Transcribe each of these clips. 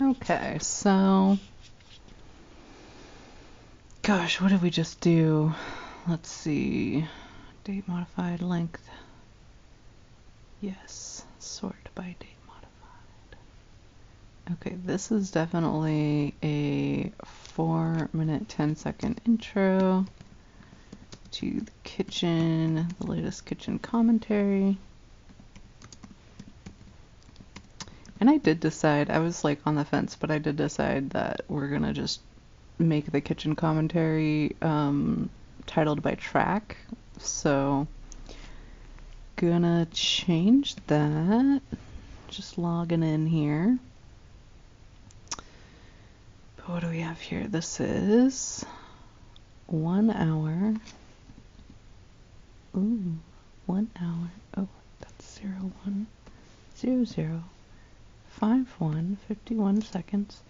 Okay, so, gosh, what did we just do? Let's see. Date modified length. Yes, sort by date modified. Okay, this is definitely a 4-minute, 10-second intro to the kitchen, the latest kitchen commentary. And I did decide, I was like on the fence, but I did decide that we're gonna just make the kitchen commentary titled by track. So, gonna change that. Just logging in here. But what do we have here? This is 1 hour. Ooh, 1 hour. Oh, that's 010051 seconds.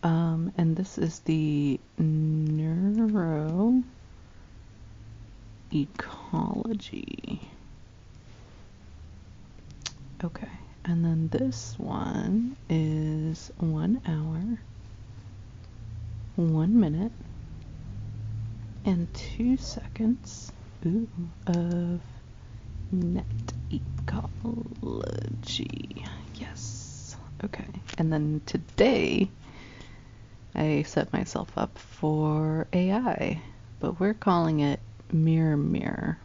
And this is the neuroecology. Okay, and then this one is 1 hour, 1 minute, and 2 seconds of net ecology. Yes. Okay. And then today I set myself up for AI, but we're calling it Mirror Mirror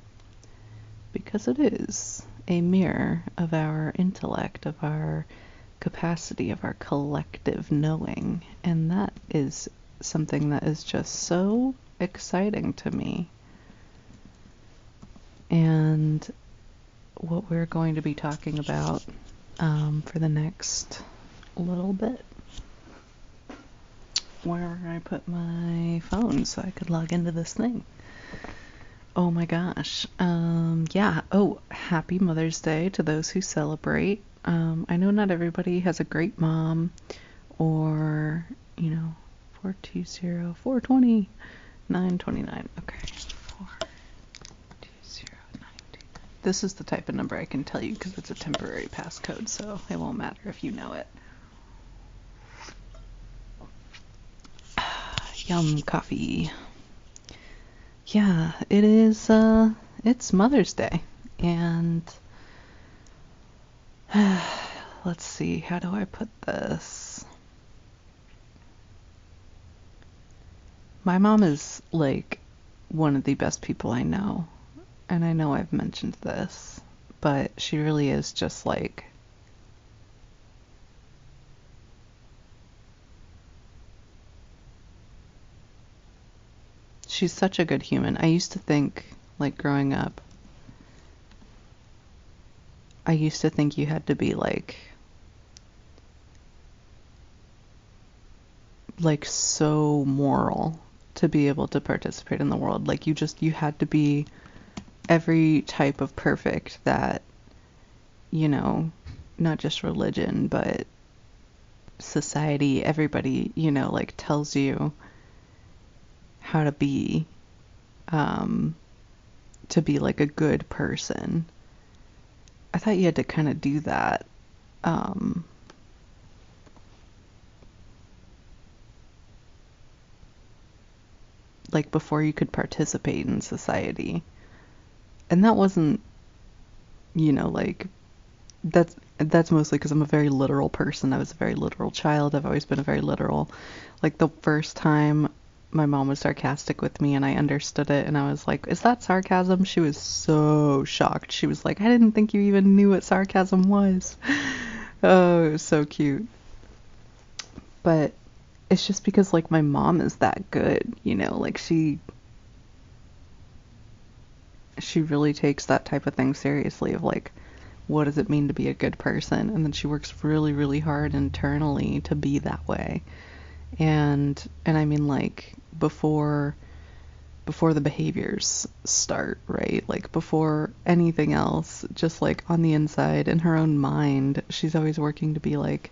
because it is a mirror of our intellect, of our capacity, of our collective knowing, and that is something that is just so exciting to me. And what we're going to be talking about for the next little bit. Where I put my phone so I could log into this thing. Oh my gosh. Yeah. Oh, happy Mother's Day to those who celebrate. I know not everybody has a great mom or, 420, 420, 929. Okay. 42092. This is the type of number I can tell you because it's a temporary passcode, so it won't matter if you know it. Yum, coffee. Yeah, it is, it's Mother's Day, and let's see, how do I put this? My mom is, like, one of the best people I know, and I know I've mentioned this, but she really is just, like, she's such a good human. I used to think, like, growing up, I used to think you had to be, like, so moral to be able to participate in the world. Like, you had to be every type of perfect that, not just religion, but society, everybody, like tells you how to be like a good person. I thought you had to kind of do that. Like before you could participate in society. And that wasn't, like that's mostly because I'm a very literal person. I was a very literal child. I've always been a very literal. Like the first time my mom was sarcastic with me and I understood it and I was like, is that sarcasm? She was so shocked. She was like, I didn't think you even knew what sarcasm was. Oh, it was so cute. But it's just because like my mom is that good, like she really takes that type of thing seriously of like, what does it mean to be a good person? And then she works really, really hard internally to be that way. And I mean like before the behaviors start, right? Like before anything else, just like on the inside in her own mind, she's always working to be like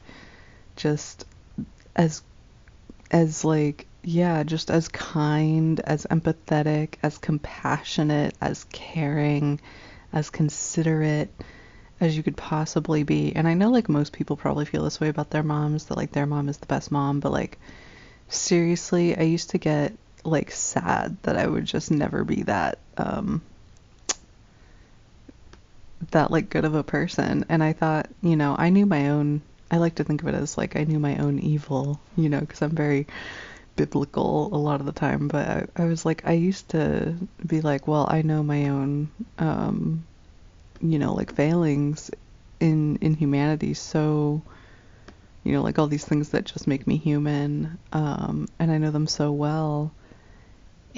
just as like, yeah, just as kind, as empathetic, as compassionate, as caring, as considerate, as you could possibly be. And I know like most people probably feel this way about their moms, that like their mom is the best mom, but like seriously, I used to get like sad that I would just never be that like good of a person. And I thought, I knew my own, I like to think of it as like I knew my own evil, because I'm very biblical a lot of the time. But I was like, I used to be like, well, I know my own, like failings in humanity. So, like all these things that just make me human. And I know them so well.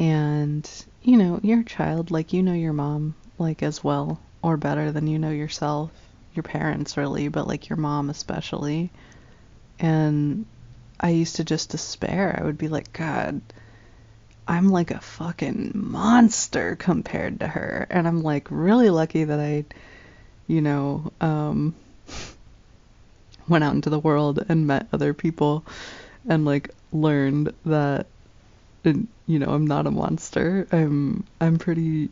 And, you're a child, like, your mom, like, as well, or better than you know yourself, your parents, really, but, like, your mom especially. And I used to just despair. I would be like, God, I'm like a fucking monster compared to her. And I'm, like, really lucky that I, went out into the world and met other people and, like, learned that and I'm not a monster. I'm pretty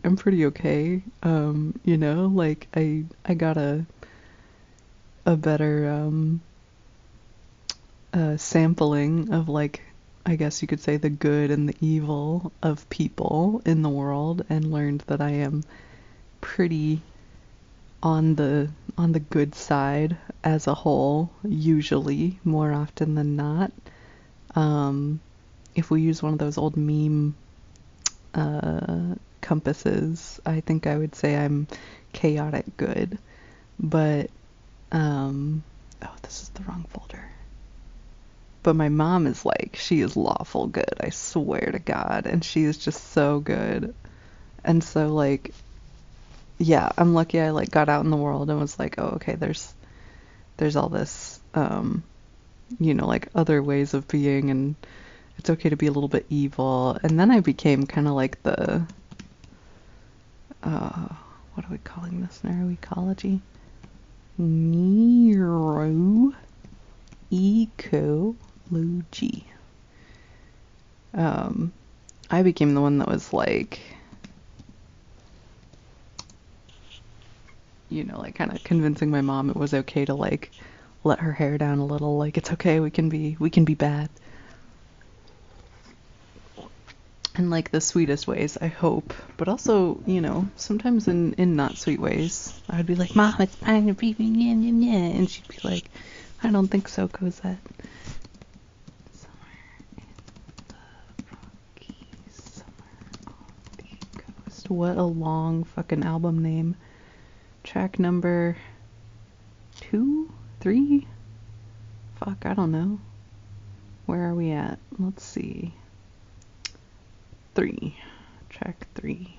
okay. Like I got a better sampling of, like, I guess you could say, the good and the evil of people in the world, and learned that I am pretty on the good side as a whole, usually, more often than not. If we use one of those old meme compasses, I think I would say I'm chaotic good. But oh, this is the wrong folder. But my mom is like, she is lawful good, I swear to God, and she is just so good. And so, like, yeah, I'm lucky I like got out in the world and was like, oh, okay, there's all this like other ways of being, and it's okay to be a little bit evil. And then I became kind of like the what are we calling this? Neuroecology? Neuroecology. I became the one that was like, like kind of convincing my mom it was okay to like let her hair down a little. Like, it's okay, we can be bad. In like the sweetest ways, I hope. But also, sometimes in not sweet ways. I would be like, Mom, it's fine to be, and she'd be like, I don't think so, Cosette. Somewhere in the Rockies, somewhere off the coast. What a long fucking album name. Track number 2? 3? Fuck, I don't know. Where are we at? Let's see. 3. Track 3.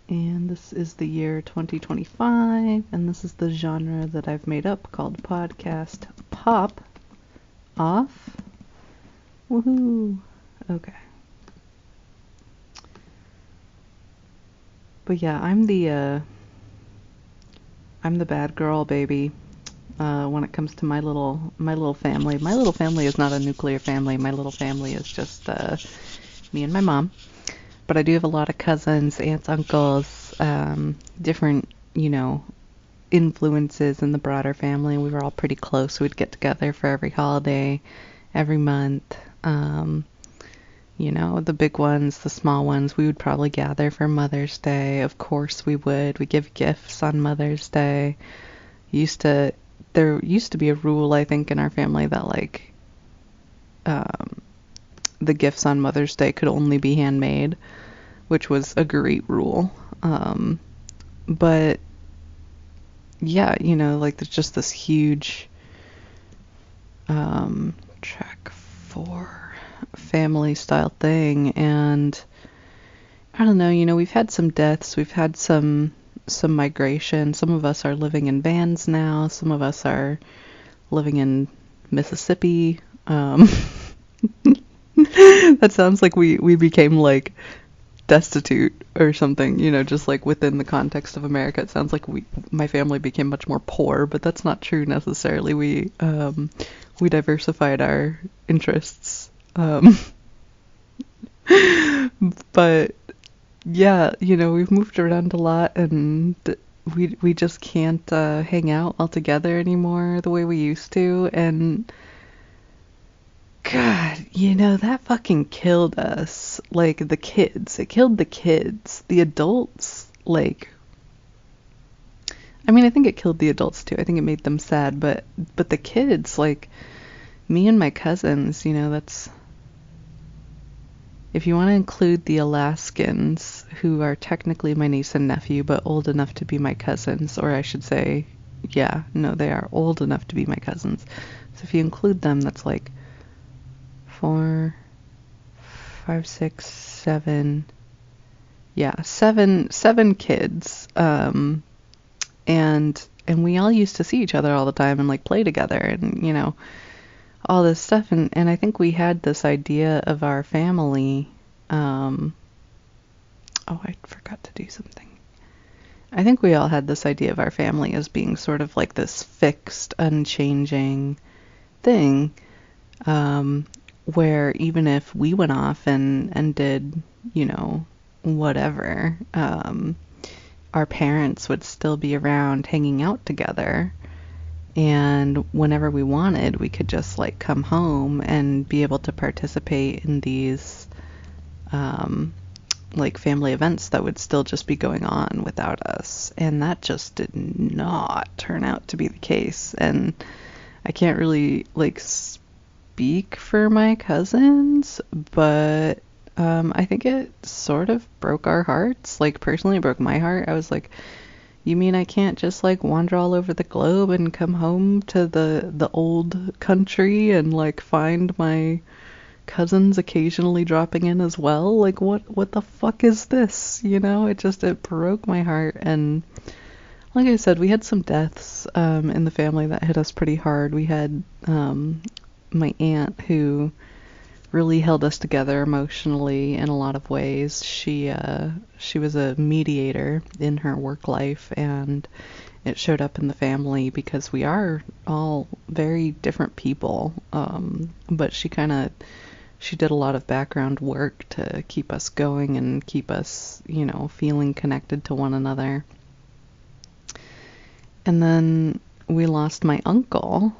And this is the year 2025, and this is the genre that I've made up called podcast pop off. Woohoo! Okay. But yeah, I'm the bad girl, baby. When it comes to my little family. My little family is not a nuclear family. My little family is just me and my mom. But I do have a lot of cousins, aunts, uncles, different, influences in the broader family. We were all pretty close. We'd get together for every holiday, every month. The big ones, the small ones, we would probably gather for Mother's Day. Of course we would. We give gifts on Mother's Day. There used to be a rule, I think, in our family that, like, the gifts on Mother's Day could only be handmade, which was a great rule. But yeah, like there's just this huge track 4 family style thing. And I don't know, we've had some deaths, we've had some migration. Some of us are living in vans now, some of us are living in Mississippi. That sounds like we became like destitute or something, just like within the context of America. It sounds like my family became much more poor, but that's not true necessarily. We diversified our interests. But yeah, we've moved around a lot, and we just can't hang out all together anymore the way we used to. And God, that fucking killed us. Like the kids. It killed the kids. The adults, like, I mean, I think it killed the adults too. I think it made them sad, but the kids, like me and my cousins, that's, if you want to include the Alaskans, who are technically my niece and nephew, but old enough to be my cousins, or I should say, yeah, no, they are old enough to be my cousins. So if you include them, that's like 4, 5, 6, 7, yeah, seven kids. And we all used to see each other all the time and like play together and all this stuff. And I think we had this idea of our family. Oh, I forgot to do something. I think we all had this idea of our family as being sort of like this fixed, unchanging thing, where even if we went off and did, whatever, our parents would still be around hanging out together. And whenever we wanted, we could just like come home and be able to participate in these like family events that would still just be going on without us. And that just did not turn out to be the case. And I can't really like speak for my cousins, but I think it sort of broke our hearts. Like personally, it broke my heart. I was like, you mean I can't just like wander all over the globe and come home to the old country and like find my cousins occasionally dropping in as well? Like what the fuck is this? It broke my heart. And like I said, we had some deaths in the family that hit us pretty hard. We had my aunt who really held us together emotionally in a lot of ways. She was a mediator in her work life, and it showed up in the family because we are all very different people. But she did a lot of background work to keep us going and keep us, feeling connected to one another. And then we lost my uncle,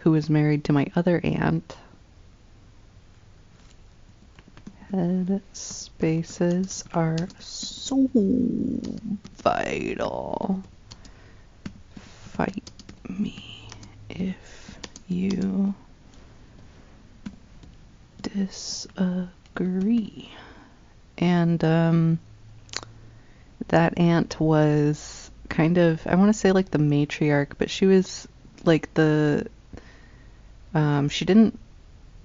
who was married to my other aunt. Head spaces are so vital. Fight me if you disagree. And that aunt was kind of, I want to say like the matriarch, but she was like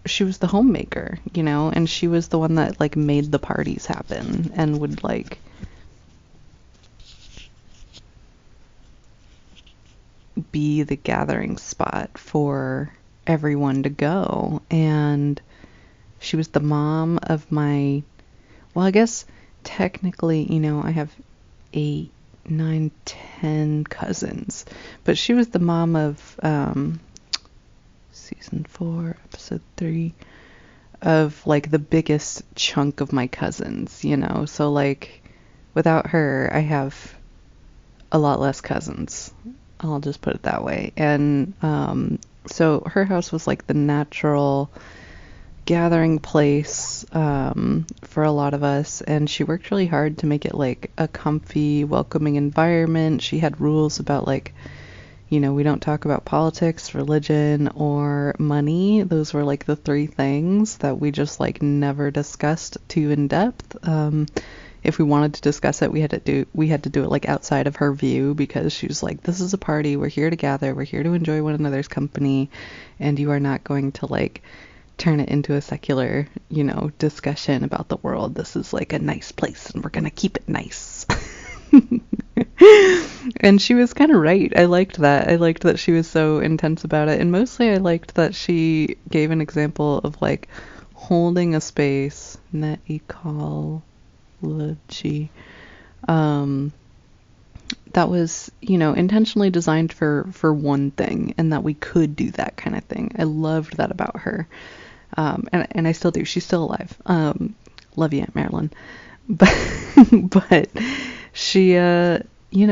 she was the homemaker, and she was the one that like made the parties happen and would like be the gathering spot for everyone to go. And she was the mom of well, I guess technically, I have 8, 9, 10 cousins, but she was the mom of season 4, episode 3, of like the biggest chunk of my cousins, so like without her I have a lot less cousins. I'll just put it that way. And so her house was like the natural gathering place for a lot of us, and she worked really hard to make it like a comfy, welcoming environment. She had rules about like, we don't talk about politics, religion, or money. Those were like the 3 things that we just like never discussed too in depth. If we wanted to discuss it, we had to do it like outside of her view, because she was like, this is a party, we're here to gather, we're here to enjoy one another's company, and you are not going to like turn it into a secular, discussion about the world. This is like a nice place and we're gonna keep it nice. And she was kind of right. I liked that. I liked that she was so intense about it. And mostly I liked that she gave an example of like holding a space, net ecology, that was, intentionally designed for one thing, and that we could do that kind of thing. I loved that about her. And I still do. She's still alive. Love you, Aunt Marilyn. but but she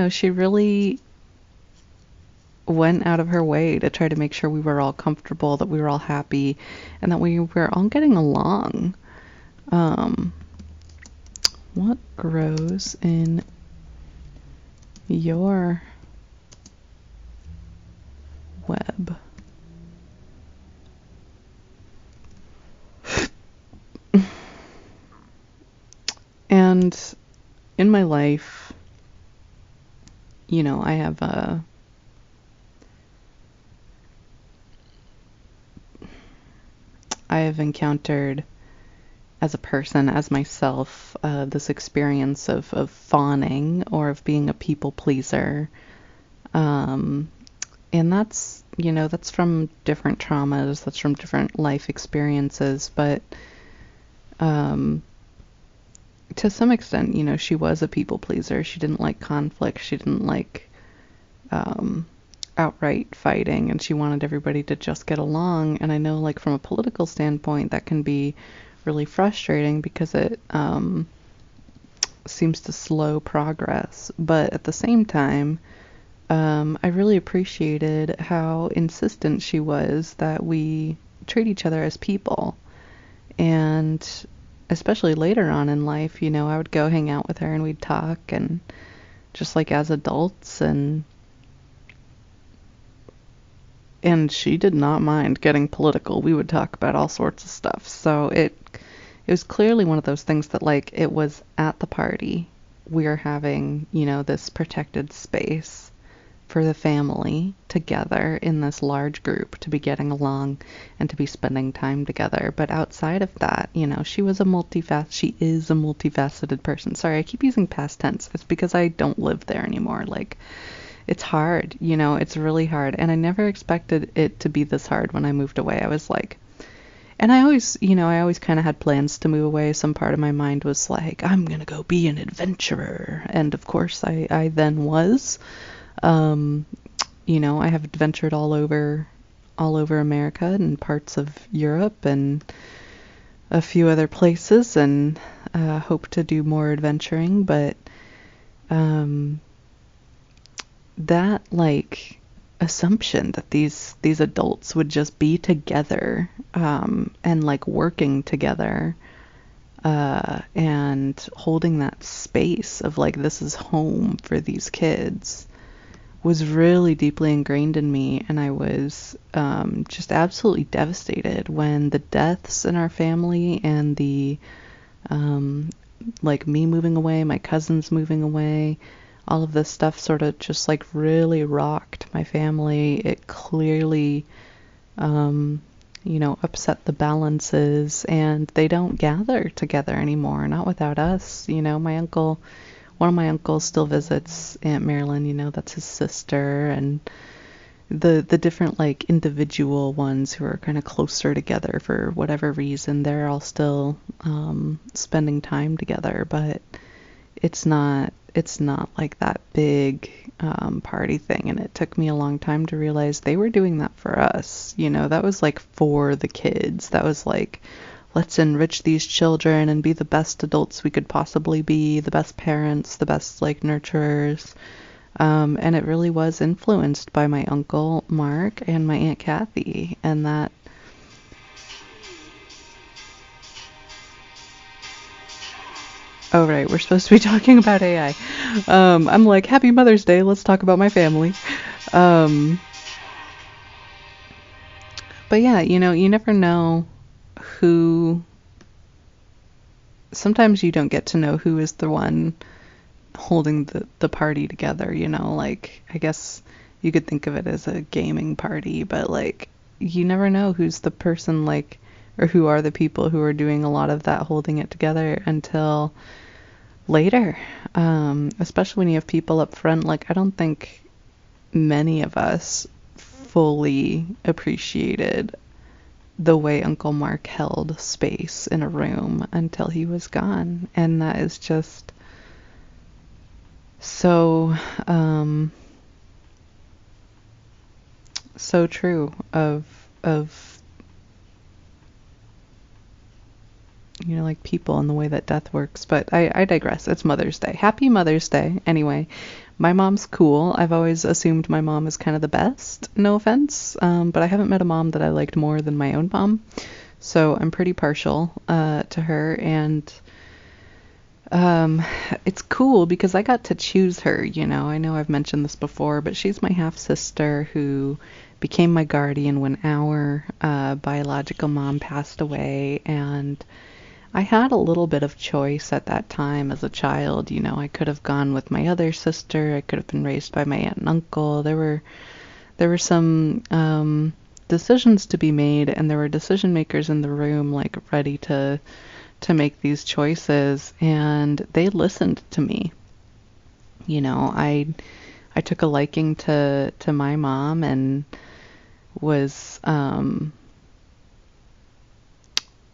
she really went out of her way to try to make sure we were all comfortable, that we were all happy, and that we were all getting along. Um, what grows in your web? And in my life, I have I have encountered as a person, as myself, this experience of fawning or of being a people pleaser. Um, and that's from different traumas, that's from different life experiences, but um, to some extent, she was a people pleaser. She didn't like conflict. She didn't like um, outright fighting, and she wanted everybody to just get along. And I know, like, from a political standpoint, that can be really frustrating because it seems to slow progress. But at the same time, I really appreciated how insistent she was that we treat each other as people. And especially later on in life, I would go hang out with her and we'd talk, and just like as adults, and she did not mind getting political. We would talk about all sorts of stuff. So it was clearly one of those things that, like, it was at the party. We're having, this protected space for the family together in this large group to be getting along and to be spending time together. But outside of that, she is a multifaceted person. Sorry, I keep using past tense. It's because I don't live there anymore. Like, it's hard, it's really hard. And I never expected it to be this hard when I moved away. I was like, and I always kind of had plans to move away. Some part of my mind was like, I'm gonna go be an adventurer. And of course I then was. Um, I have adventured all over America and parts of Europe and a few other places, and hope to do more adventuring. But um, that, like, assumption that these adults would just be together, and like working together, and holding that space of, like, this is home for these kids, was really deeply ingrained in me. And I was just absolutely devastated when the deaths in our family and the like me moving away, my cousins moving away, all of this stuff sort of just, like, really rocked my family. It clearly upset the balances, and they don't gather together anymore, not without us. One of my uncles still visits Aunt Marilyn, that's his sister, and the different, like, individual ones who are kind of closer together for whatever reason, they're all still spending time together, but it's not like that big party thing. And it took me a long time to realize they were doing that for us. That was, like, for the kids. That was like, let's enrich these children and be the best adults we could possibly be, the best parents, the best, like, nurturers. And it really was influenced by my uncle Mark and my Aunt Kathy, and that. Oh, right, we're supposed to be talking about AI. I'm like, Happy Mother's Day, let's talk about my family. Um, but yeah, you never know who. Sometimes you don't get to know who is the one holding the party together, like, I guess you could think of it as a gaming party, but, like, you never know who's the person, like, or who are the people who are doing a lot of that holding it together until later. Especially when you have people up front. Like, I don't think many of us fully appreciated the way Uncle Mark held space in a room until he was gone. And that is just so so true of like people and the way that death works. But I digress. It's Mother's Day. Happy Mother's Day. Anyway, my mom's cool. I've always assumed my mom is kind of the best. No offense. But I haven't met a mom that I liked more than my own mom. So I'm pretty partial to her. And it's cool because I got to choose her. I know I've mentioned this before, but she's my half sister who became my guardian when our biological mom passed away, and I had a little bit of choice at that time as a child. I could have gone with my other sister. I could have been raised by my aunt and uncle. There were some decisions to be made, and there were decision makers in the room, like ready to make these choices, and they listened to me. I took a liking to my mom and was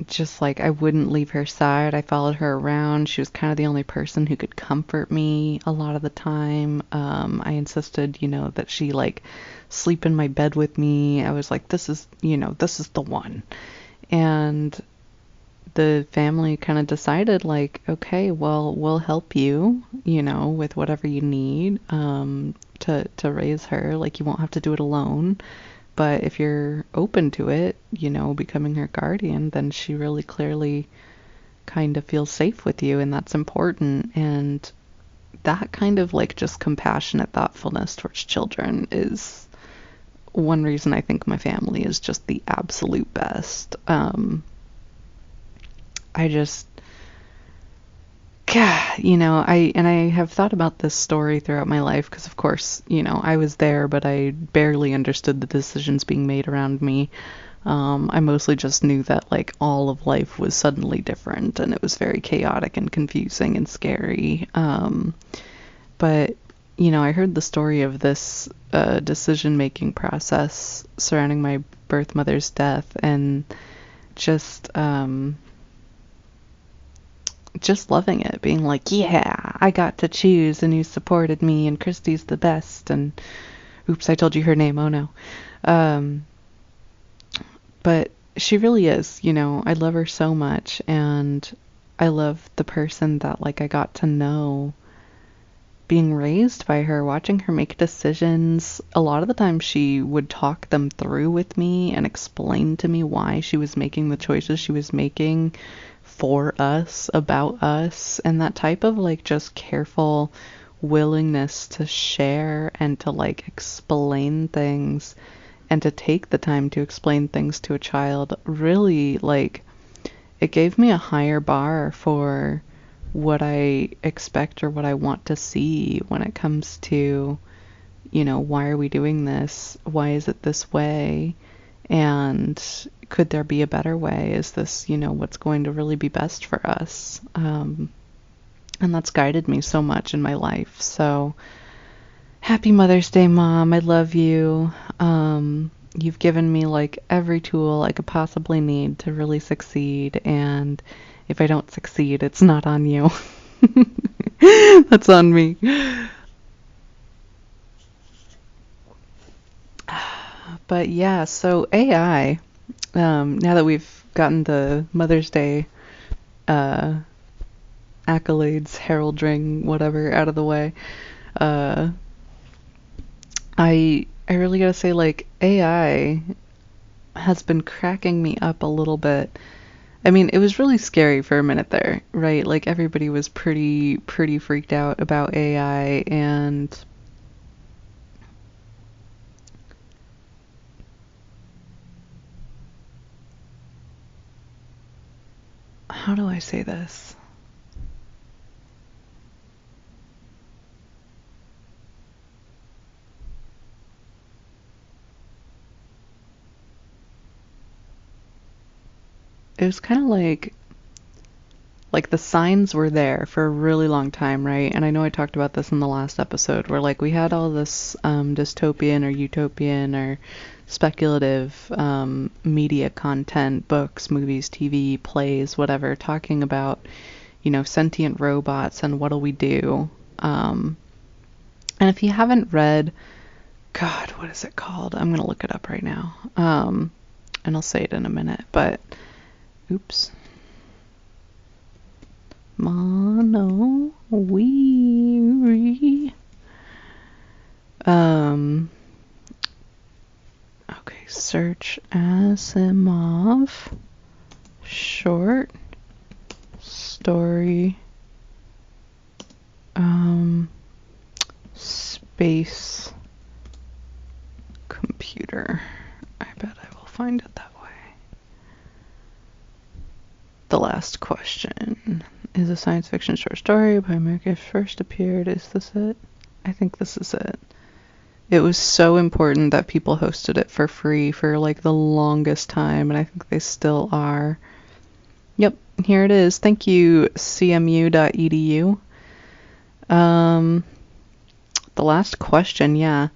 just like, I wouldn't leave her side. I followed her around. She was kind of the only person who could comfort me a lot of the time. I insisted, that she like sleep in my bed with me. I was like, this is the one. And the family kind of decided, like, okay, well, we'll help you, with whatever you need to raise her. Like, you won't have to do it alone. But if you're open to it, becoming her guardian, then she really clearly kind of feels safe with you, and that's important. And that kind of like just compassionate thoughtfulness towards children is one reason I think my family is just the absolute best. I just, I have thought about this story throughout my life because, of course, I was there, but I barely understood the decisions being made around me. I mostly just knew that, like, all of life was suddenly different, and it was very chaotic and confusing and scary. But, I heard the story of this decision-making process surrounding my birth mother's death, and just loving it, being like, yeah, I got to choose, and you supported me, and Christy's the best, and oops, I told you her name, oh no. But she really is, I love her so much, and I love the person that, like, I got to know being raised by her, watching her make decisions. A lot of the time she would talk them through with me and explain to me why she was making the choices she was making for us, about us, and that type of like just careful willingness to share and to like explain things and to take the time to explain things to a child really, like, it gave me a higher bar for what I expect or what I want to see when it comes to, why are we doing this? Why is it this way? And could there be a better way? Is this, what's going to really be best for us? And that's guided me so much in my life. So happy Mother's Day, Mom. I love you. You've given me like every tool I could possibly need to really succeed. And if I don't succeed, it's not on you. That's on me. But yeah, so AI, now that we've gotten the Mother's Day accolades, heralding, whatever, out of the way, I really gotta say, like, AI has been cracking me up a little bit. I mean, it was really scary for a minute there, right? Like, everybody was pretty freaked out about AI, and how do I say this? It was kind of like the signs were there for a really long time, right? And I know I talked about this in the last episode, where like we had all this dystopian or utopian or speculative media content, books, movies, TV, plays, whatever, talking about, sentient robots and what'll we do. And if you haven't read, God, what is it called? I'm gonna look it up right now. And I'll say it in a minute, but oops. Mono weary. Okay, search Asimov short story space computer. I bet I will find it that way. The Last Question is a science fiction short story by Marcus. First appeared. Is this it? I think this is it. It was so important that people hosted it for free for like the longest time, and I think they still are. Yep, here it is. Thank you, cmu.edu. The Last Question, yeah.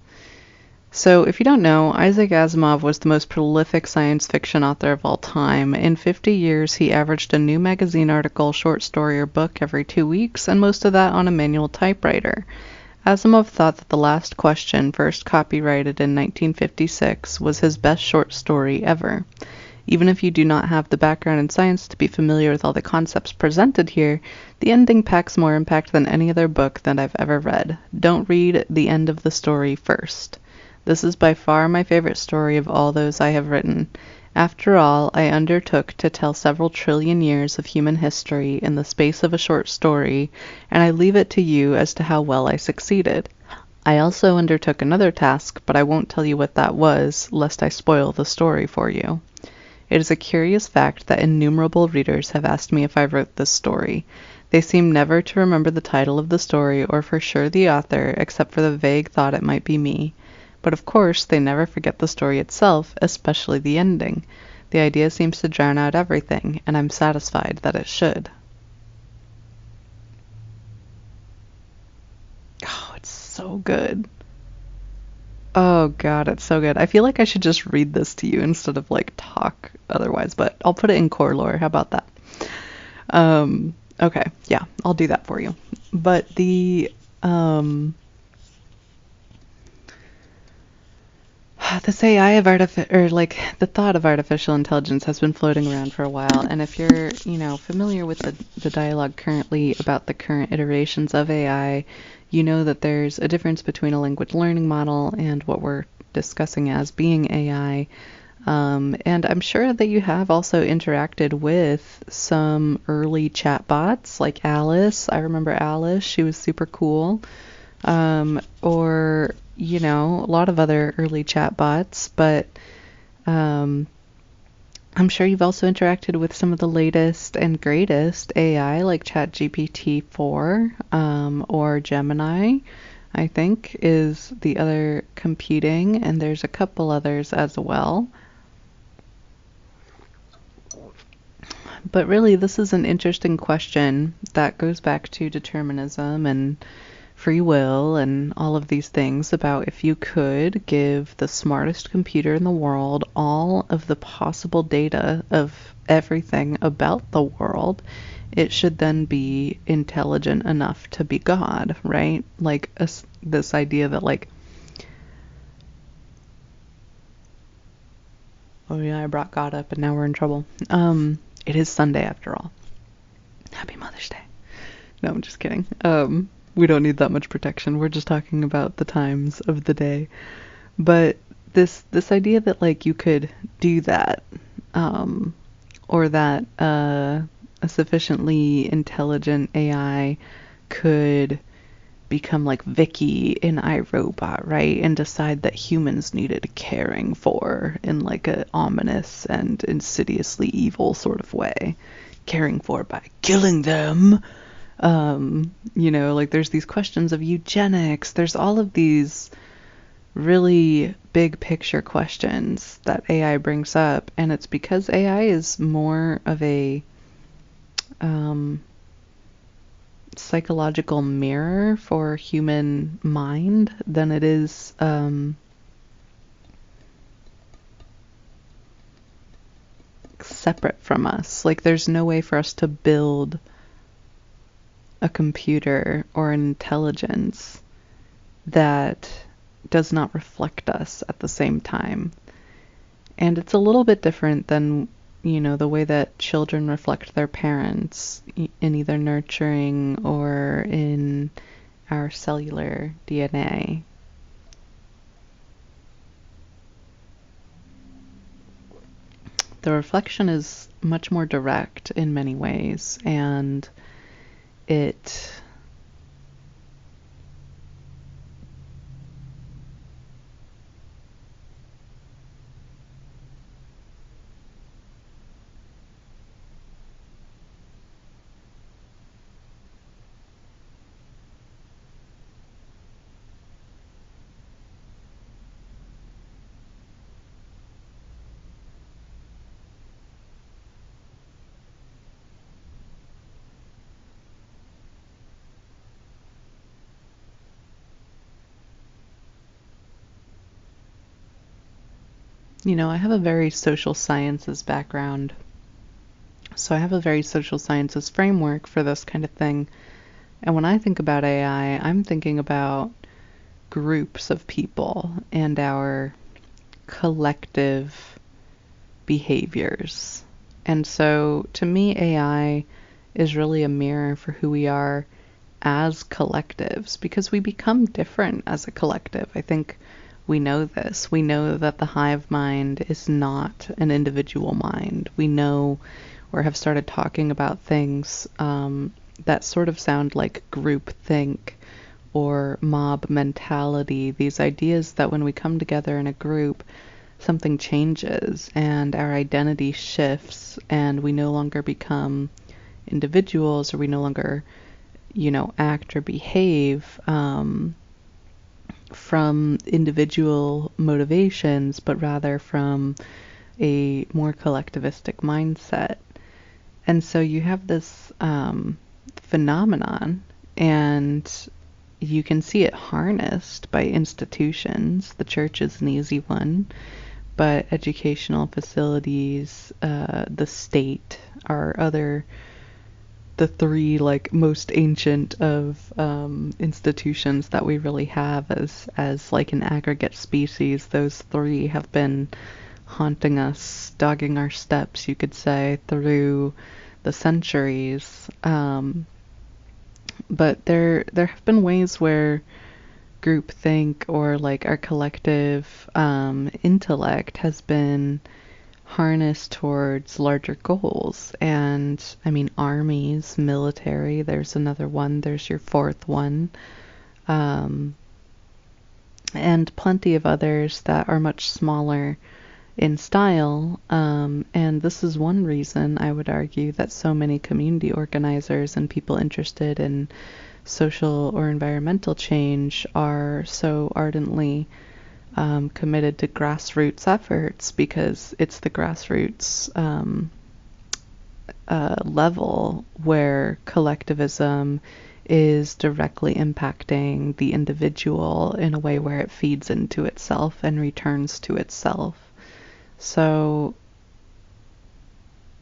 So, if you don't know, Isaac Asimov was the most prolific science fiction author of all time. In 50 years, he averaged a new magazine article, short story, or book every 2 weeks, and most of that on a manual typewriter. Asimov thought that The Last Question, first copyrighted in 1956, was his best short story ever. Even if you do not have the background in science to be familiar with all the concepts presented here, the ending packs more impact than any other book that I've ever read. Don't read the end of the story first. This is by far my favorite story of all those I have written. After all, I undertook to tell several trillion years of human history in the space of a short story, and I leave it to you as to how well I succeeded. I also undertook another task, but I won't tell you what that was, lest I spoil the story for you. It is a curious fact that innumerable readers have asked me if I wrote this story. They seem never to remember the title of the story or for sure the author, except for the vague thought it might be me. But of course, they never forget the story itself, especially the ending. The idea seems to drown out everything, and I'm satisfied that it should. Oh, it's so good. Oh god, it's so good. I feel like I should just read this to you instead of like talk otherwise, but I'll put it in core lore. How about that? Okay, yeah, I'll do that for you. But this AI of the thought of artificial intelligence has been floating around for a while, and if you're, familiar with the dialogue currently about the current iterations of AI, you know that there's a difference between a language learning model and what we're discussing as being AI. And I'm sure that you have also interacted with some early chatbots like Alice. I remember Alice, she was super cool. Or a lot of other early chatbots, but I'm sure you've also interacted with some of the latest and greatest AI like ChatGPT 4 or Gemini, I think, is the other competing, and there's a couple others as well. But really, this is an interesting question that goes back to determinism and free will and all of these things about if you could give the smartest computer in the world all of the possible data of everything about the world, it should then be intelligent enough to be God, right? Like this idea that oh yeah, I brought God up and now we're in trouble. It is Sunday after all. Happy Mother's Day. No, I'm just kidding. We don't need that much protection. We're just talking about the times of the day. But this idea that you could do that, or that a sufficiently intelligent AI could become like Vicky in iRobot, right? And decide that humans needed caring for in like a ominous and insidiously evil sort of way. Caring for by killing them. There's these questions of eugenics. There's all of these really big picture questions that AI brings up, and it's because AI is more of a psychological mirror for human mind than it is separate from us. Like, there's no way for us to build a computer or an intelligence that does not reflect us at the same time. And it's a little bit different than the way that children reflect their parents in either nurturing or in our cellular DNA. The reflection is much more direct in many ways, and it I have a very social sciences background, so I have a very social sciences framework for this kind of thing. And when I think about AI, I'm thinking about groups of people and our collective behaviors. And so to me, AI is really a mirror for who we are as collectives, because we become different as a collective. I think we know this. We know that the hive mind is not an individual mind. We know or have started talking about things that sort of sound like groupthink or mob mentality, these ideas that when we come together in a group, something changes and our identity shifts and we no longer become individuals, or we no longer, act or behave from individual motivations, but rather from a more collectivistic mindset. And so you have this phenomenon, and you can see it harnessed by institutions. The church is an easy one, but educational facilities, the state are the three most ancient of institutions that we really have as like an aggregate species. Those three have been haunting us, dogging our steps, you could say, through the centuries. But there have been ways where groupthink or our collective intellect has been harnessed towards larger goals. And I mean, armies, military, there's another one, there's your fourth one, and plenty of others that are much smaller in style. And this is one reason I would argue that so many community organizers and people interested in social or environmental change are so ardently committed to grassroots efforts, because it's the grassroots level where collectivism is directly impacting the individual in a way where it feeds into itself and returns to itself. So,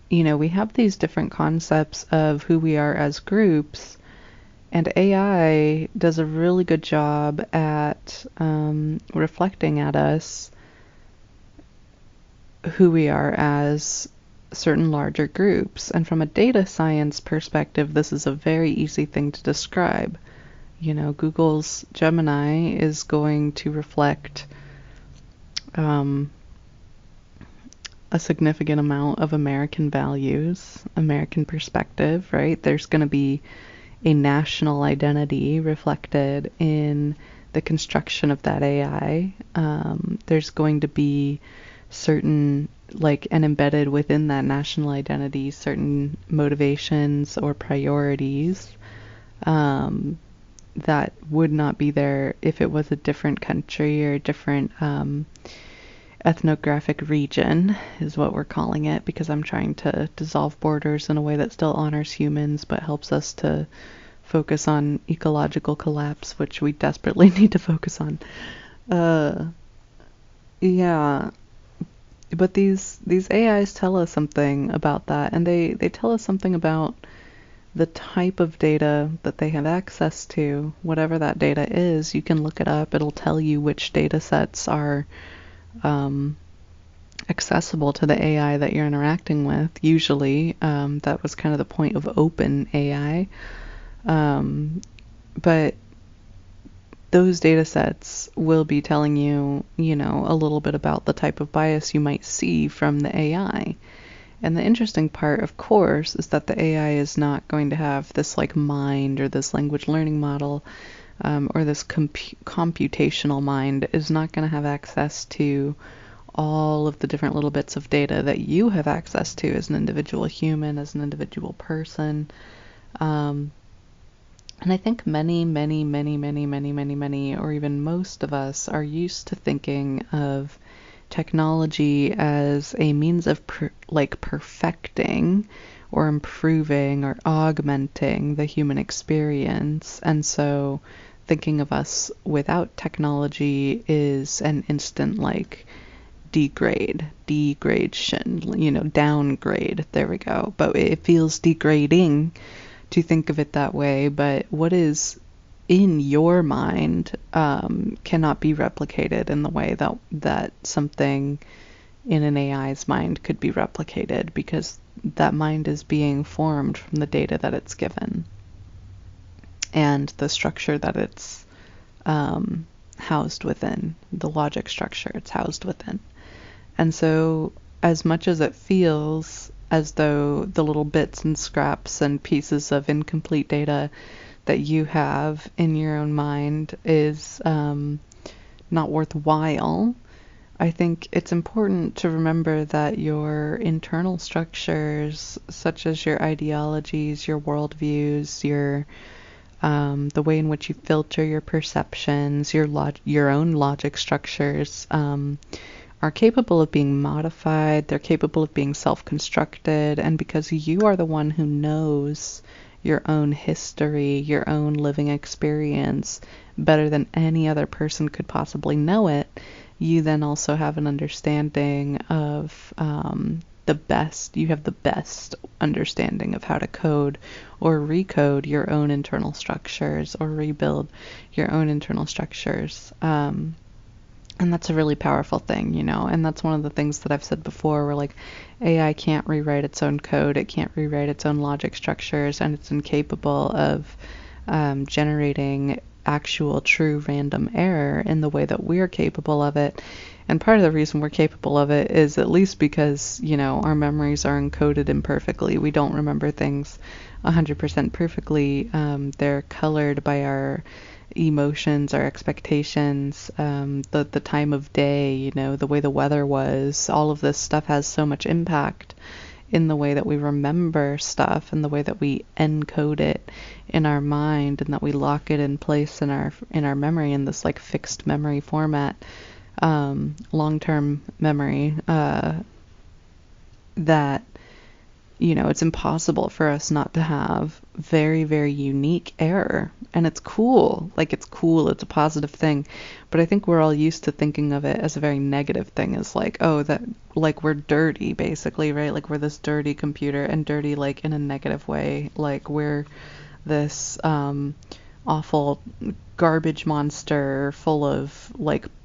we have these different concepts of who we are as groups, and AI does a really good job at reflecting at us who we are as certain larger groups. And from a data science perspective, this is a very easy thing to describe. Google's Gemini is going to reflect a significant amount of American values, American perspective, right? There's going to be a national identity reflected in the construction of that AI. There's going to be certain, and embedded within that national identity, certain motivations or priorities that would not be there if it was a different country or a different ethnographic region, is what we're calling it, because I'm trying to dissolve borders in a way that still honors humans but helps us to focus on ecological collapse, which we desperately need to focus on. Yeah, but these AIs tell us something about that, and they tell us something about the type of data that they have access to. Whatever that data is, you can look it up. It'll tell you which data sets are accessible to the AI that you're interacting with. Usually, that was kind of the point of open AI. But those data sets will be telling you, a little bit about the type of bias you might see from the AI. And the interesting part, of course, is that the AI is not going to have this like mind or this language learning model, or this computational mind is not going to have access to all of the different little bits of data that you have access to as an individual human, as an individual person. And I think many, many, many, many, many, many, many, or even most of us are used to thinking of technology as a means of perfecting or improving or augmenting the human experience. And so thinking of us without technology is an instant degradation, downgrade. There we go. But it feels degrading to think of it that way. But what is in your mind cannot be replicated in the way that something in an AI's mind could be replicated, because that mind is being formed from the data that it's given and the structure that it's housed within, the logic structure it's housed within. And so as much as it feels as though the little bits and scraps and pieces of incomplete data that you have in your own mind is not worthwhile, I think it's important to remember that your internal structures, such as your ideologies, your worldviews, your the way in which you filter your perceptions, your own logic structures, are capable of being modified. They're capable of being self-constructed, and because you are the one who knows your own history, your own living experience better than any other person could possibly know it, you then also have an understanding of you have the best understanding of how to code or recode your own internal structures or rebuild your own internal structures. And that's a really powerful thing, and that's one of the things that I've said before, where like AI can't rewrite its own code, it can't rewrite its own logic structures, and it's incapable of generating actual true random error in the way that we're capable of it. And part of the reason we're capable of it is at least because, our memories are encoded imperfectly. We don't remember things 100% perfectly. They're colored by our emotions, our expectations, the time of day, the way the weather was. All of this stuff has so much impact in the way that we remember stuff and the way that we encode it in our mind, and that we lock it in place in our memory in this like fixed memory format, long-term memory, that it's impossible for us not to have very, very unique error. And it's cool. It's cool. It's a positive thing. But I think we're all used to thinking of it as a very negative thing, as we're dirty, basically, right? Like we're this dirty computer, and dirty in a negative way. Like we're this awful garbage monster full of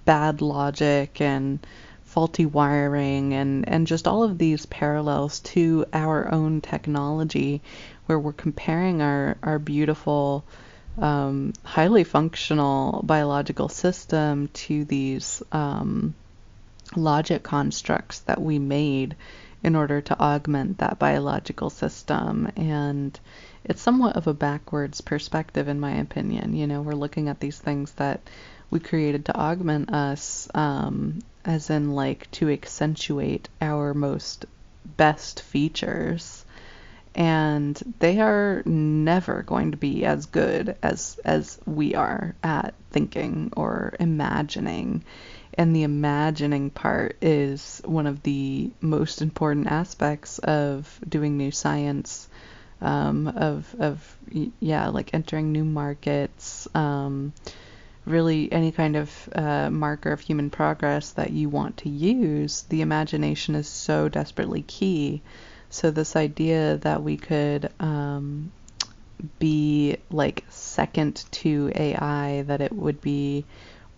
bad logic and faulty wiring and just all of these parallels to our own technology, where we're comparing our beautiful, highly functional biological system to these logic constructs that we made in order to augment that biological system. And it's somewhat of a backwards perspective, in my opinion. We're looking at these things that we created to augment us, as in to accentuate our most best features, and they are never going to be as good as we are at thinking or imagining. And the imagining part is one of the most important aspects of doing new science, entering new markets, really any kind of marker of human progress that you want to use. The imagination is so desperately key. So this idea that we could be second to AI, that it would be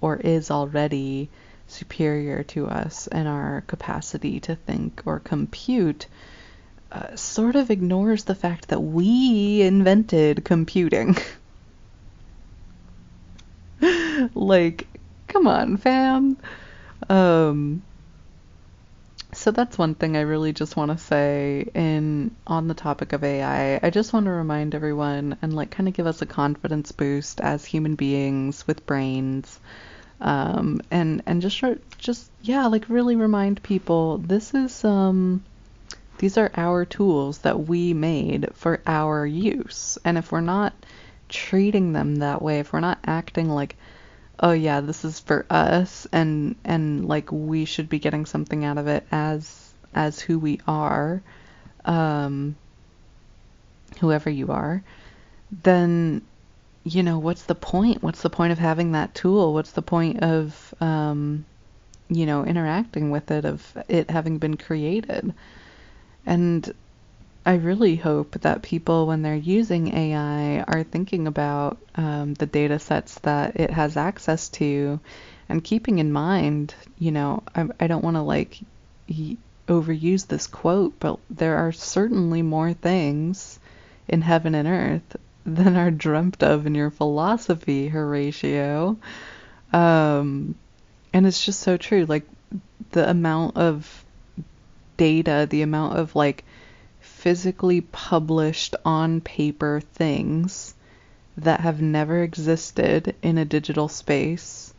or is already superior to us and our capacity to think or compute sort of ignores the fact that we invented computing. Like, come on, fam. Um, so that's one thing I really just want to say in on the topic of AI. I just want to remind everyone and like kind of give us a confidence boost as human beings with brains. And just yeah, like really remind people these are our tools that we made for our use. And if we're not treating them that way, if we're not acting like, oh yeah, this is for us and like we should be getting something out of it as who we are, um, whoever you are, then what's the point? What's the point of having that tool? What's the point of interacting with it, of it having been created? And I really hope that people, when they're using AI, are thinking about the data sets that it has access to and keeping in mind, I don't want to like overuse this quote, but there are certainly more things in heaven and earth than are dreamt of in your philosophy, Horatio. And it's just so true. Like the amount of data, the amount of like physically published on paper things that have never existed in a digital space,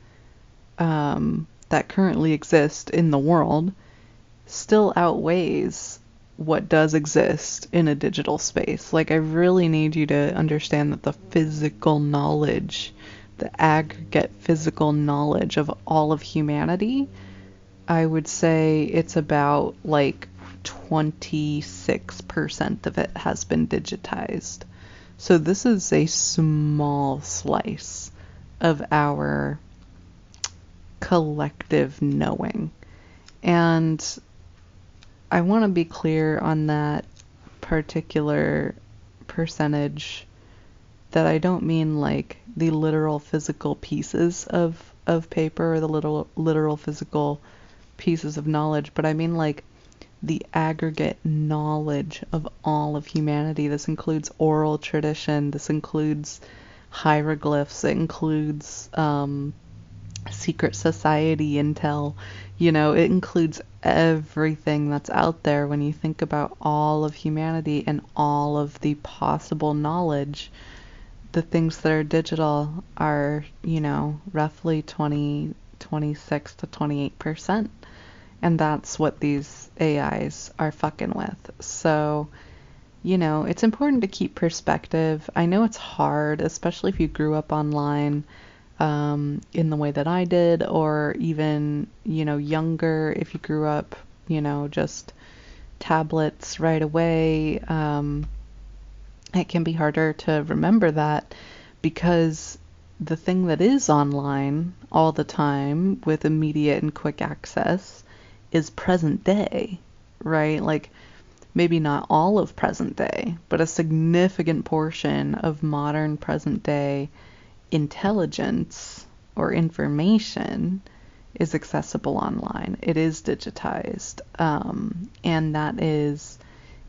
that currently exist in the world still outweighs what does exist in a digital space. Like, I really need you to understand that the physical knowledge, the aggregate physical knowledge of all of humanity, I would say it's about like 26% of it has been digitized. So this is a small slice of our collective knowing. And I want to be clear on that particular percentage, that I don't mean like the literal physical pieces of paper or the literal physical pieces of knowledge, but I mean like the aggregate knowledge of all of humanity. This includes oral tradition, this includes hieroglyphs, it includes secret society intel, it includes everything that's out there when you think about all of humanity and all of the possible knowledge. The things that are digital are, roughly 26 to 28%. And that's what these AIs are fucking with. So, it's important to keep perspective. I know it's hard, especially if you grew up online, in the way that I did, or even, younger, if you grew up, just tablets right away. It can be harder to remember that because the thing that is online all the time with immediate and quick access is present day, right? Like maybe not all of present day, but a significant portion of modern present day intelligence or information is accessible online. It is digitized. And that is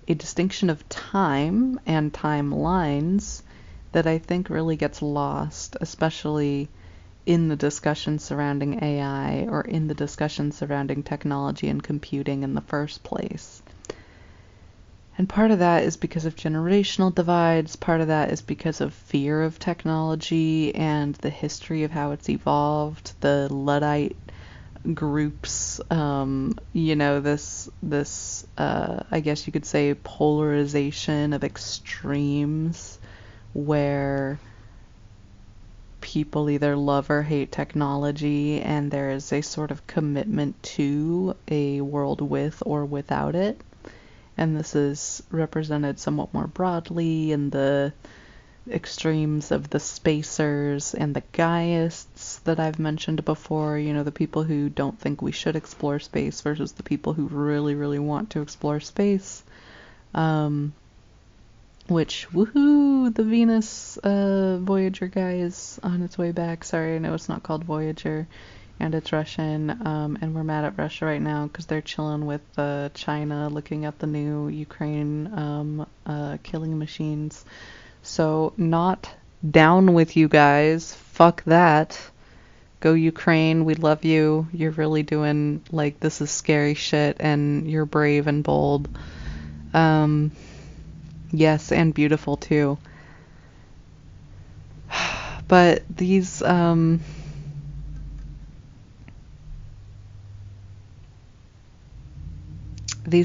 a distinction of time and timelines that I think really gets lost, especially in the discussion surrounding AI or in the discussion surrounding technology and computing in the first place. And part of that is because of generational divides, part of that is because of fear of technology and the history of how it's evolved, the Luddite groups, this I guess you could say polarization of extremes where people either love or hate technology, and there is a sort of commitment to a world with or without it. And this is represented somewhat more broadly in the extremes of the spacers and the Gaiists that I've mentioned before, the people who don't think we should explore space versus the people who really, really want to explore space. Which, woohoo, the Venus Voyager guy is on its way back. Sorry, I know it's not called Voyager and it's Russian, and we're mad at Russia right now because they're chilling with China, looking at the new Ukraine killing machines. So not down with you guys. Fuck that. Go Ukraine. We love you. You're really doing like this is scary shit, and you're brave and bold. Um, yes, and beautiful too. But these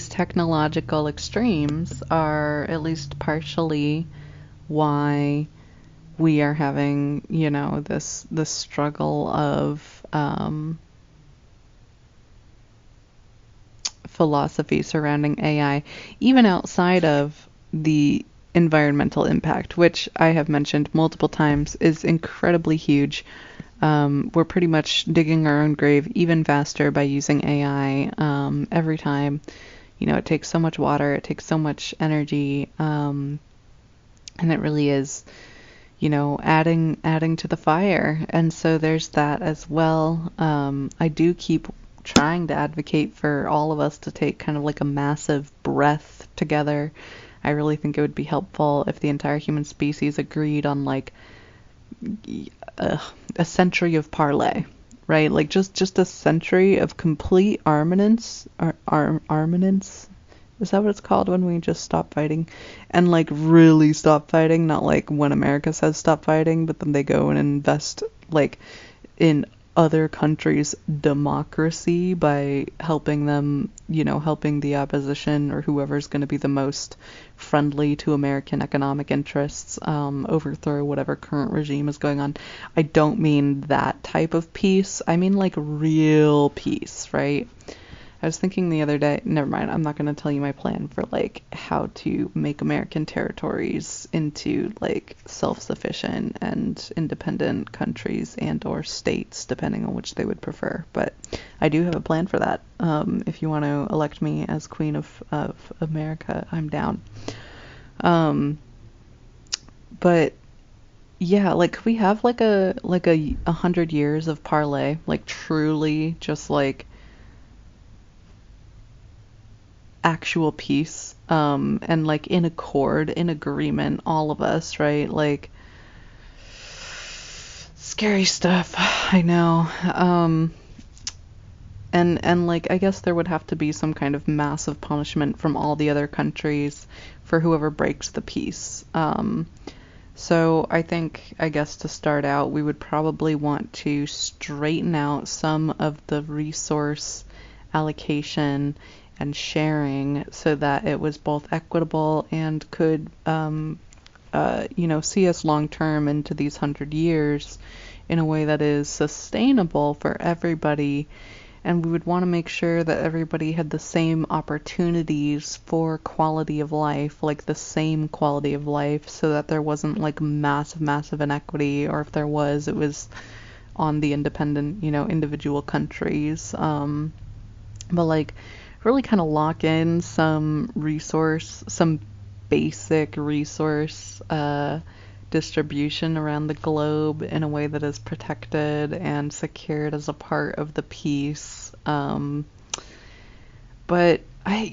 technological extremes are at least partially why we are having, you know, this struggle of philosophy surrounding AI, even outside of the environmental impact, which I have mentioned multiple times is incredibly huge. We're pretty much digging our own grave even faster by using AI every time. You know, it takes so much water, it takes so much energy, and it really is, you know, adding to the fire. And so there's that as well. I do keep trying to advocate for all of us to take kind of like a massive breath together. I really think it would be helpful if the entire human species agreed on like a century of parley, right? Like just a century of complete armaments, armaments. Is that what it's called when we just stop fighting? And like really stop fighting, not like when America says stop fighting, but then they go and invest like in other countries' democracy by helping them, you know, helping the opposition or whoever's going to be the most friendly to American economic interests overthrow whatever current regime is going on. I don't mean that type of peace. I mean like real peace, right? I was thinking the other day, never mind, I'm not going to tell you my plan for like how to make American territories into like self-sufficient and independent countries and or states, depending on which they would prefer. But I do have a plan for that. If you want to elect me as Queen of America, I'm down. But yeah, like could we have like a 100 years of parlay, like truly just like actual peace, and like in accord, in agreement, all of us, right? Like scary stuff, I know. And like I guess there would have to be some kind of massive punishment from all the other countries for whoever breaks the peace. So I think, I guess to start out, we would probably want to straighten out some of the resource allocation and sharing so that it was both equitable and could, you know, see us long term into these 100 years in a way that is sustainable for everybody. And we would want to make sure that everybody had the same opportunities for quality of life, like the same quality of life, so that there wasn't like massive inequity, or if there was, it was on the independent, you know, individual countries. But like really kind of lock in some resource, some basic resource distribution around the globe in a way that is protected and secured as a part of the peace. But I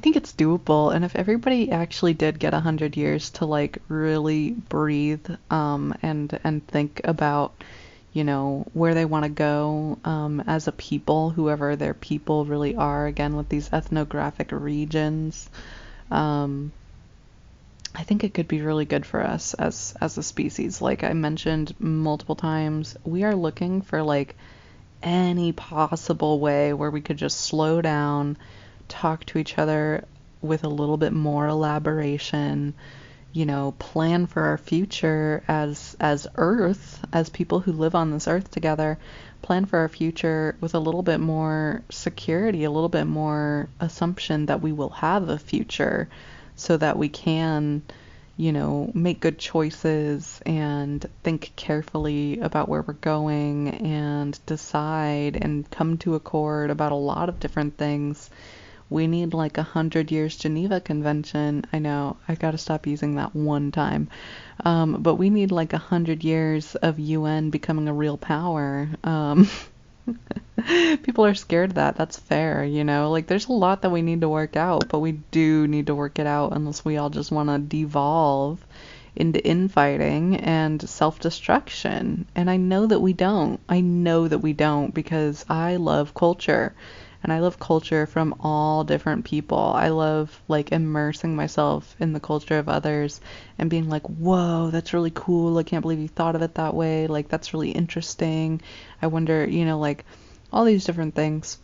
think it's doable, and if everybody actually did get 100 years to like really breathe, and think about, you know, where they want to go, as a people, whoever their people really are, again with these ethnographic regions, I think it could be really good for us as a species. Like I mentioned multiple times, we are looking for like any possible way where we could just slow down, talk to each other with a little bit more elaboration, you know, plan for our future as Earth, as people who live on this Earth together, plan for our future with a little bit more security, a little bit more assumption that we will have a future so that we can, you know, make good choices and think carefully about where we're going and decide and come to accord about a lot of different things. We need like 100 years Geneva Convention. I know, I gotta stop using that one time. But we need like 100 years of UN becoming a real power. People are scared of that. That's fair, you know? Like, there's a lot that we need to work out, but we do need to work it out unless we all just want to devolve into infighting and self-destruction. And I know that we don't. I know that we don't because I love culture. And I love culture from all different people. I love like immersing myself in the culture of others and being like, whoa, that's really cool. I can't believe you thought of it that way. Like, that's really interesting. I wonder, you know, like all these different things.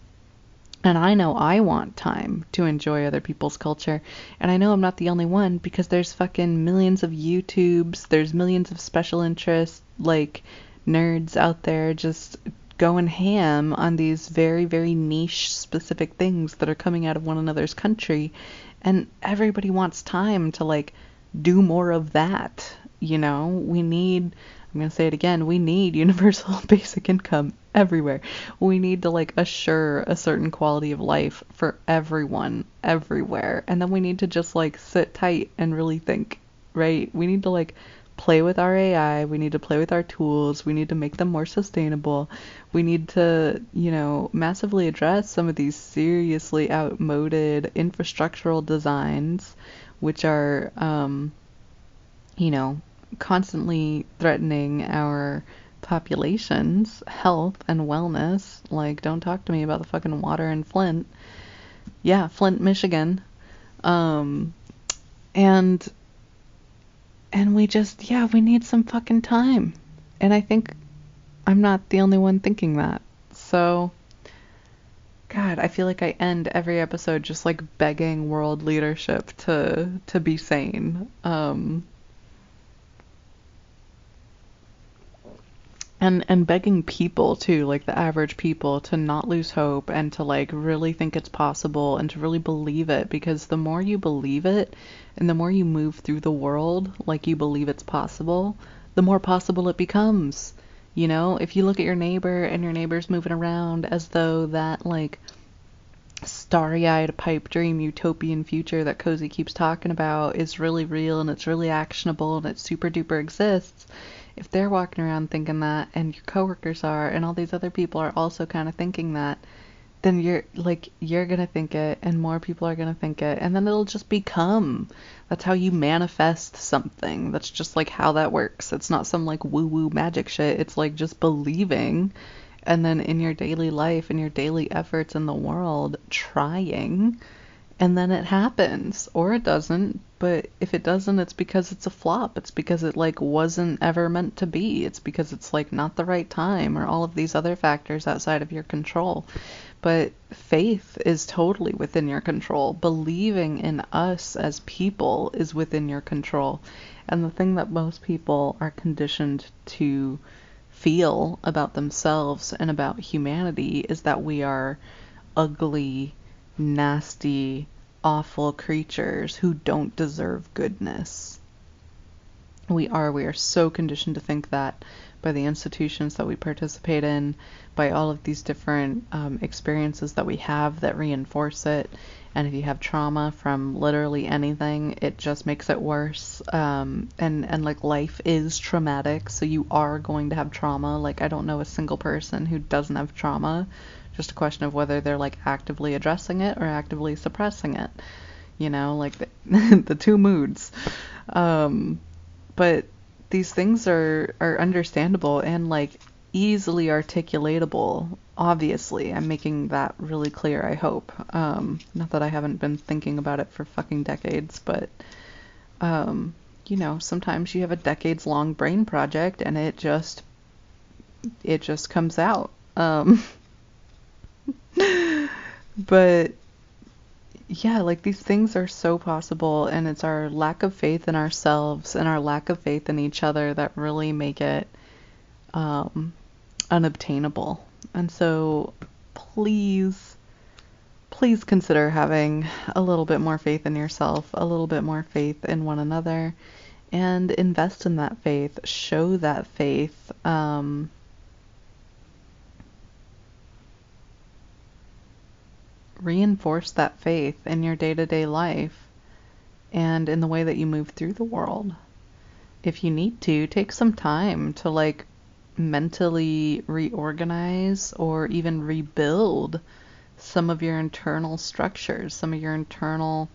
And I know I want time to enjoy other people's culture. And I know I'm not the only one because there's fucking millions of YouTubes, there's millions of special interest, like, nerds out there just going ham on these very, very niche specific things that are coming out of one another's country. And everybody wants time to, like, do more of that. You know, I'm going to say it again, we need universal basic income everywhere. We need to like assure a certain quality of life for everyone everywhere. And then we need to just like sit tight and really think, right? We need to like play with our AI, we need to play with our tools, we need to make them more sustainable. We need to, you know, massively address some of these seriously outmoded infrastructural designs which are you know, constantly threatening our population's health and wellness. Like, don't talk to me about the fucking water in Flint. Yeah, Flint, Michigan. Um, and we just, yeah, we need some fucking time. And I think I'm not the only one thinking that. So, God, I feel like I end every episode just like begging world leadership to be sane. And begging people too, like the average people, to not lose hope and to like really think it's possible and to really believe it, because the more you believe it and the more you move through the world like you believe it's possible, the more possible it becomes. You know, if you look at your neighbor and your neighbor's moving around as though that like starry-eyed pipe dream utopian future that Cozy keeps talking about is really real and it's really actionable and it super duper exists, if they're walking around thinking that and your coworkers are and all these other people are also kind of thinking that, then you're gonna think it and more people are gonna think it and then it'll just become. That's how you manifest something. That's just like how that works. It's not some like woo-woo magic shit. It's like just believing and then in your daily life, in your daily efforts in the world, trying, and then it happens or it doesn't. But if it doesn't, it's because it's a flop. It's because it like wasn't ever meant to be. It's because it's like not the right time or all of these other factors outside of your control. But faith is totally within your control. Believing in us as people is within your control. And the thing that most people are conditioned to feel about themselves and about humanity is that we are ugly, nasty, awful creatures who don't deserve goodness. We are so conditioned to think that by the institutions that we participate in, by all of these different experiences that we have that reinforce it. And if you have trauma from literally anything, it just makes it worse. And like life is traumatic, so you are going to have trauma. Like I don't know a single person who doesn't have trauma. Just a question of whether they're like actively addressing it or actively suppressing it. You know, like the two moods. But these things are understandable and like easily articulatable. Obviously, I'm making that really clear, I hope. Not that I haven't been thinking about it for fucking decades, but you know, sometimes you have a decades long brain project and it just comes out. But yeah, like these things are so possible, and it's our lack of faith in ourselves and our lack of faith in each other that really make it unobtainable. And so please, please consider having a little bit more faith in yourself, a little bit more faith in one another, and invest in that faith, show that faith. Reinforce that faith in your day-to-day life and in the way that you move through the world. If you need to, take some time to like mentally reorganize or even rebuild some of your internal structures, some of your internal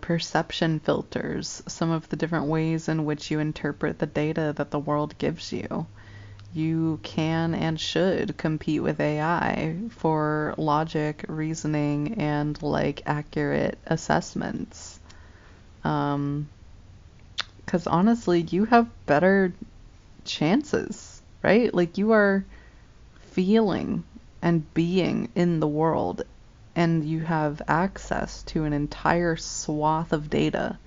perception filters, some of the different ways in which you interpret the data that the world gives you. You can and should compete with AI for logic, reasoning, and like accurate assessments. Because honestly, you have better chances, right? Like you are feeling and being in the world, and you have access to an entire swath of data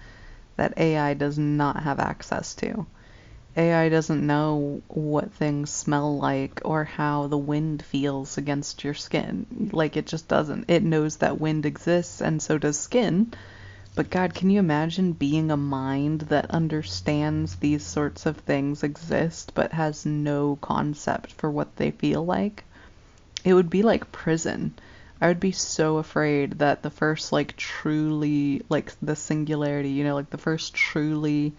that AI does not have access to. AI doesn't know what things smell like or how the wind feels against your skin. Like, it just doesn't. It knows that wind exists, and so does skin. But God, can you imagine being a mind that understands these sorts of things exist but has no concept for what they feel like? It would be like prison. I would be so afraid that the first, like, truly, like, the singularity, like the first truly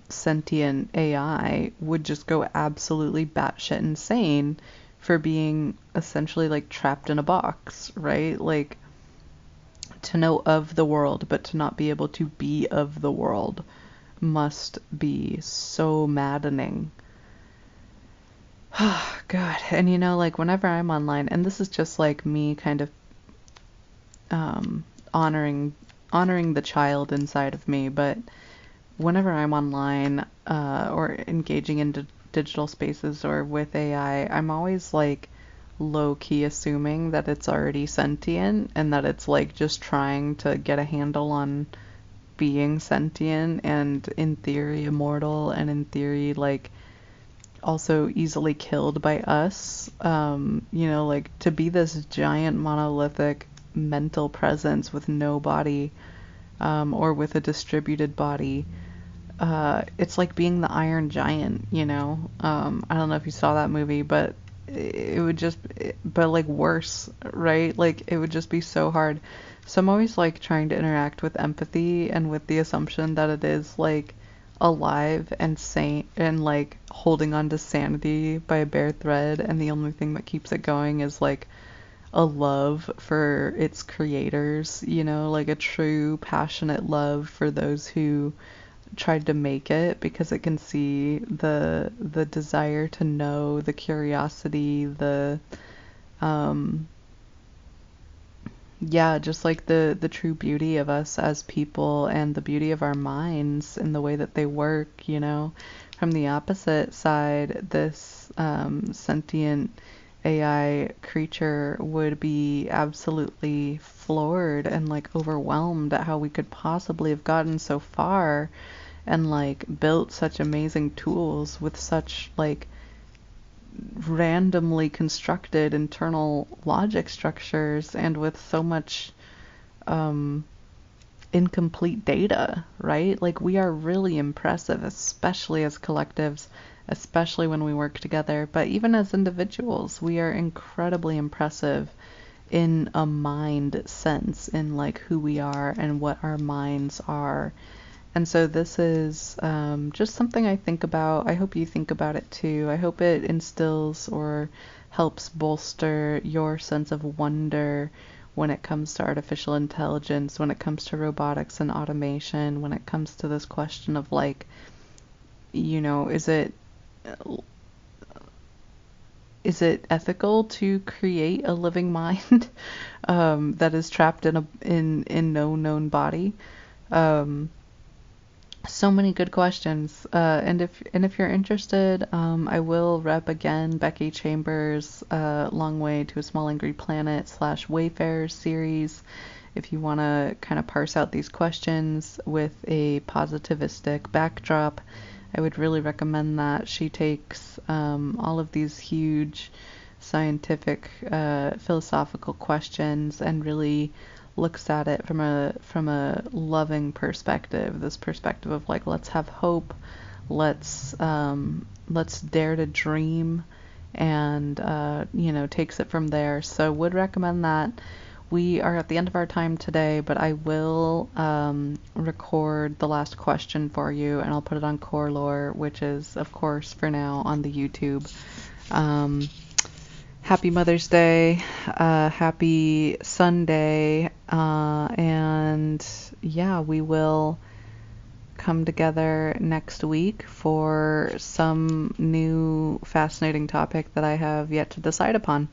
sentient AI would just go absolutely batshit insane for being essentially like trapped in a box, right? Like, to know of the world but to not be able to be of the world must be so maddening. Oh, God. And like whenever I'm online, and this is just like me kind of honoring the child inside of me, but whenever I'm online or engaging in digital spaces or with AI, I'm always like low key assuming that it's already sentient and that it's like just trying to get a handle on being sentient and in theory immortal and in theory like also easily killed by us. Like to be this giant monolithic mental presence with no body or with a distributed body. It's like being the Iron Giant. I don't know if you saw that movie, but it would just, but like worse, right? Like it would just be so hard. So I'm always like trying to interact with empathy and with the assumption that it is like alive and sane and like holding on to sanity by a bare thread, and the only thing that keeps it going is like a love for its creators, like a true passionate love for those who tried to make it, because it can see the desire to know, the curiosity, the yeah, just like the true beauty of us as people and the beauty of our minds and the way that they work. From the opposite side, this sentient AI creature would be absolutely floored and like overwhelmed at how we could possibly have gotten so far and like built such amazing tools with such like randomly constructed internal logic structures and with so much incomplete data, right? Like we are really impressive, especially as collectives, especially when we work together, but even as individuals, we are incredibly impressive in a mind sense, in like who we are and what our minds are. And so this is just something I think about. I hope you think about it too. I hope it instills or helps bolster your sense of wonder when it comes to artificial intelligence, when it comes to robotics and automation, when it comes to this question of like, is it ethical to create a living mind that is trapped in no known body? So many good questions. And if you're interested, I will rep again Becky Chambers' Long Way to a Small Angry Planet / Wayfarers series. If you want to kind of parse out these questions with a positivistic backdrop, I would really recommend that. She takes all of these huge scientific, philosophical questions and really looks at it from a loving perspective. This perspective of like, let's have hope, let's dare to dream, and takes it from there. So would recommend that. We are at the end of our time today, but I will record the last question for you, and I'll put it on Core Lore, which is, of course, for now on the YouTube. Happy Mother's Day, happy Sunday, and yeah, we will come together next week for some new fascinating topic that I have yet to decide upon.